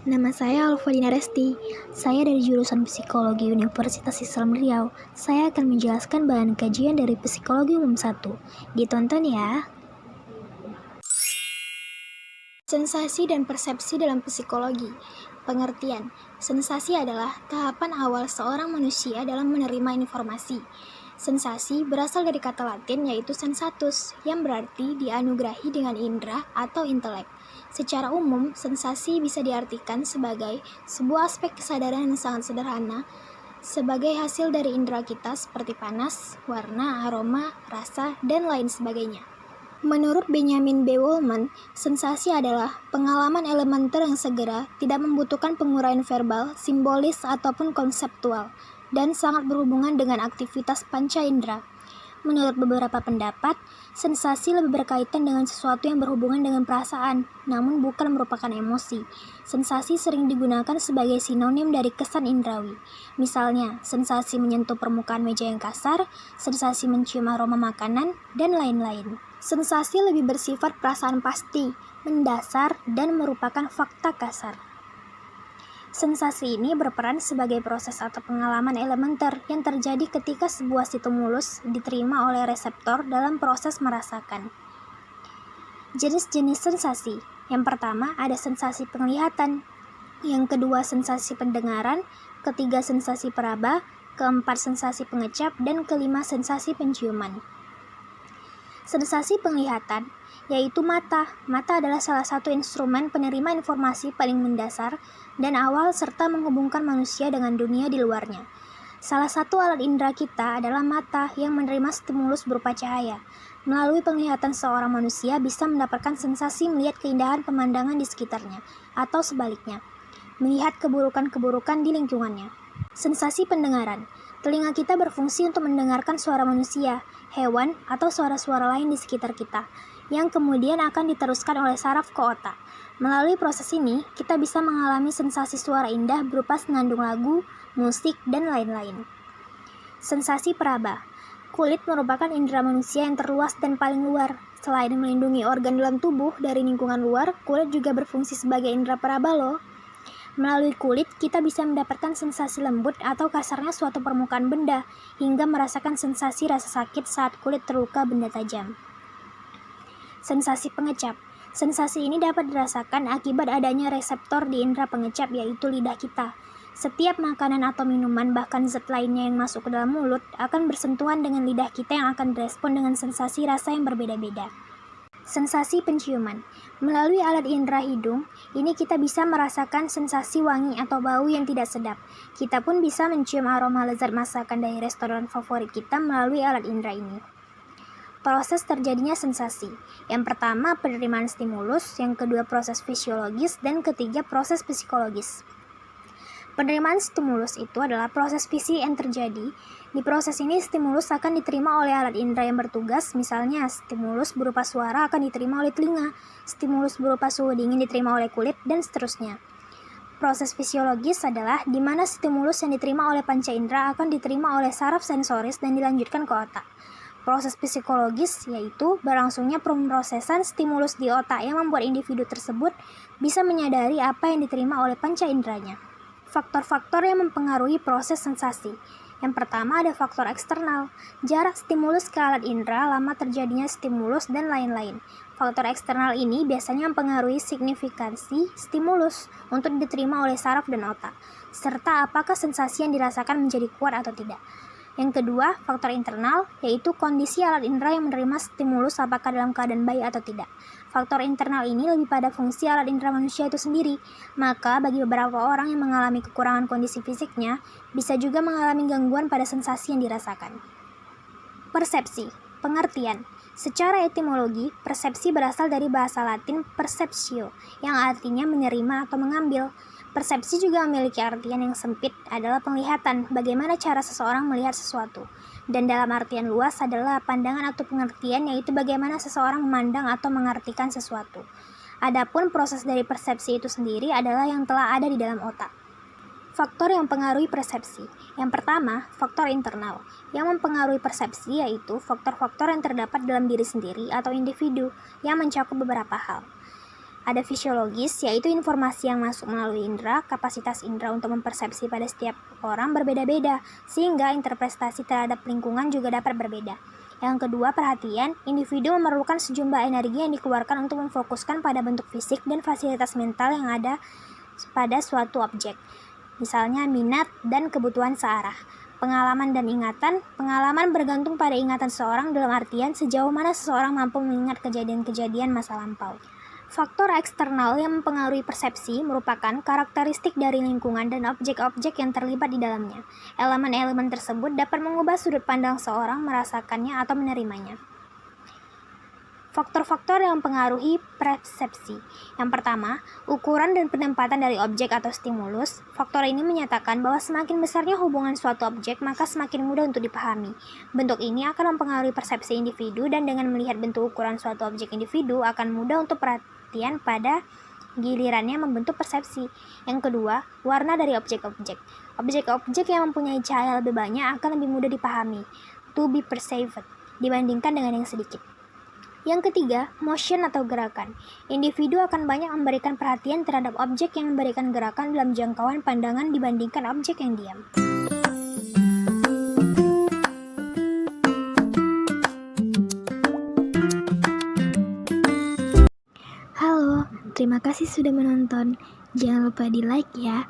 Nama saya Alfadina Resti. Saya dari jurusan Psikologi Universitas Islam Riau. Saya akan menjelaskan bahan kajian dari Psikologi Umum 1. Ditonton ya. Sensasi dan persepsi dalam psikologi. Pengertian. Sensasi adalah tahapan awal seorang manusia dalam menerima informasi. Sensasi berasal dari kata Latin yaitu sensatus, yang berarti dianugerahi dengan indera atau intelek. Secara umum, sensasi bisa diartikan sebagai sebuah aspek kesadaran yang sangat sederhana, sebagai hasil dari indera kita seperti panas, warna, aroma, rasa, dan lain sebagainya. Menurut Benjamin B. Woolman, sensasi adalah pengalaman elementer yang segera, tidak membutuhkan penguraian verbal, simbolis, ataupun konseptual, dan sangat berhubungan dengan aktivitas panca indera. Menurut beberapa pendapat, sensasi lebih berkaitan dengan sesuatu yang berhubungan dengan perasaan, namun bukan merupakan emosi. Sensasi sering digunakan sebagai sinonim dari kesan indrawi. Misalnya, sensasi menyentuh permukaan meja yang kasar, sensasi mencium aroma makanan, dan lain-lain. Sensasi lebih bersifat perasaan pasti, mendasar, dan merupakan fakta kasar. Sensasi ini berperan sebagai proses atau pengalaman elementer yang terjadi ketika sebuah stimulus diterima oleh reseptor dalam proses merasakan. Jenis-jenis sensasi. Yang pertama ada sensasi penglihatan, yang kedua sensasi pendengaran, ketiga sensasi peraba, keempat sensasi pengecap, dan kelima sensasi penciuman. Sensasi penglihatan, yaitu mata. Mata adalah salah satu instrumen penerima informasi paling mendasar dan awal serta menghubungkan manusia dengan dunia di luarnya. Salah satu alat indera kita adalah mata yang menerima stimulus berupa cahaya. Melalui penglihatan seorang manusia bisa mendapatkan sensasi melihat keindahan pemandangan di sekitarnya, atau sebaliknya, melihat keburukan-keburukan di lingkungannya. Sensasi pendengaran. Telinga kita berfungsi untuk mendengarkan suara manusia, hewan, atau suara-suara lain di sekitar kita, yang kemudian akan diteruskan oleh saraf ke otak. Melalui proses ini, kita bisa mengalami sensasi suara indah berupa senandung lagu, musik, dan lain-lain. Sensasi peraba. Kulit merupakan indera manusia yang terluas dan paling luar. Selain melindungi organ dalam tubuh dari lingkungan luar, kulit juga berfungsi sebagai indera peraba loh. Melalui kulit, kita bisa mendapatkan sensasi lembut atau kasarnya suatu permukaan benda, hingga merasakan sensasi rasa sakit saat kulit terluka benda tajam. Sensasi pengecap. Sensasi ini dapat dirasakan akibat adanya reseptor di indera pengecap, yaitu lidah kita. Setiap makanan atau minuman, bahkan zat lainnya yang masuk ke dalam mulut, akan bersentuhan dengan lidah kita yang akan direspon dengan sensasi rasa yang berbeda-beda. Sensasi penciuman. Melalui alat indera hidung, ini kita bisa merasakan sensasi wangi atau bau yang tidak sedap. Kita pun bisa mencium aroma lezat masakan dari restoran favorit kita melalui alat indera ini. Proses terjadinya sensasi. Yang pertama, penerimaan stimulus, yang kedua proses fisiologis, dan ketiga proses psikologis. Penerimaan stimulus itu adalah proses fisik yang terjadi. Di proses ini, stimulus akan diterima oleh alat indera yang bertugas, misalnya stimulus berupa suara akan diterima oleh telinga, stimulus berupa suhu dingin diterima oleh kulit, dan seterusnya. Proses fisiologis adalah di mana stimulus yang diterima oleh panca indera akan diterima oleh saraf sensoris dan dilanjutkan ke otak. Proses psikologis yaitu berlangsungnya pemrosesan stimulus di otak yang membuat individu tersebut bisa menyadari apa yang diterima oleh panca inderanya. Faktor-faktor yang mempengaruhi proses sensasi. Yang pertama ada faktor eksternal, jarak stimulus ke alat indera, lama terjadinya stimulus, dan lain-lain. Faktor eksternal ini biasanya mempengaruhi signifikansi stimulus untuk diterima oleh saraf dan otak, serta apakah sensasi yang dirasakan menjadi kuat atau tidak. Yang kedua, faktor internal, yaitu kondisi alat indera yang menerima stimulus apakah dalam keadaan baik atau tidak. Faktor internal ini lebih pada fungsi alat indera manusia itu sendiri, maka bagi beberapa orang yang mengalami kekurangan kondisi fisiknya, bisa juga mengalami gangguan pada sensasi yang dirasakan. Persepsi, pengertian. Secara etimologi, persepsi berasal dari bahasa Latin perceptio, yang artinya menerima atau mengambil. Persepsi juga memiliki artian yang sempit, adalah penglihatan, bagaimana cara seseorang melihat sesuatu. Dan dalam artian luas adalah pandangan atau pengertian, yaitu bagaimana seseorang memandang atau mengartikan sesuatu. Adapun proses dari persepsi itu sendiri adalah yang telah ada di dalam otak. Faktor yang mempengaruhi persepsi. Yang pertama, faktor internal. Yang mempengaruhi persepsi yaitu faktor-faktor yang terdapat dalam diri sendiri atau individu yang mencakup beberapa hal. Ada fisiologis, yaitu informasi yang masuk melalui indera. Kapasitas indera untuk mempersepsi pada setiap orang berbeda-beda, sehingga interpretasi terhadap lingkungan juga dapat berbeda. Yang kedua, perhatian. Individu memerlukan sejumlah energi yang dikeluarkan untuk memfokuskan pada bentuk fisik dan fasilitas mental yang ada pada suatu objek. Misalnya minat dan kebutuhan searah. Pengalaman dan ingatan. Pengalaman bergantung pada ingatan seseorang dalam artian sejauh mana seseorang mampu mengingat kejadian-kejadian masa lampau. Faktor eksternal yang mempengaruhi persepsi merupakan karakteristik dari lingkungan dan objek-objek yang terlibat di dalamnya. Elemen-elemen tersebut dapat mengubah sudut pandang seseorang merasakannya atau menerimanya. Faktor-faktor yang mempengaruhi persepsi. Yang pertama, ukuran dan penempatan dari objek atau stimulus. Faktor ini menyatakan bahwa semakin besarnya hubungan suatu objek, maka semakin mudah untuk dipahami. Bentuk ini akan mempengaruhi persepsi individu, dan dengan melihat bentuk ukuran suatu objek individu akan mudah untuk perhatian pada gilirannya membentuk persepsi. Yang kedua, warna dari objek-objek. Objek-objek yang mempunyai cahaya lebih banyak akan lebih mudah dipahami, to be perceived, dibandingkan dengan yang sedikit. Yang ketiga, motion atau gerakan. Individu akan banyak memberikan perhatian terhadap objek yang memberikan gerakan dalam jangkauan pandangan dibandingkan objek yang diam. Halo, terima kasih sudah menonton. Jangan lupa di like ya.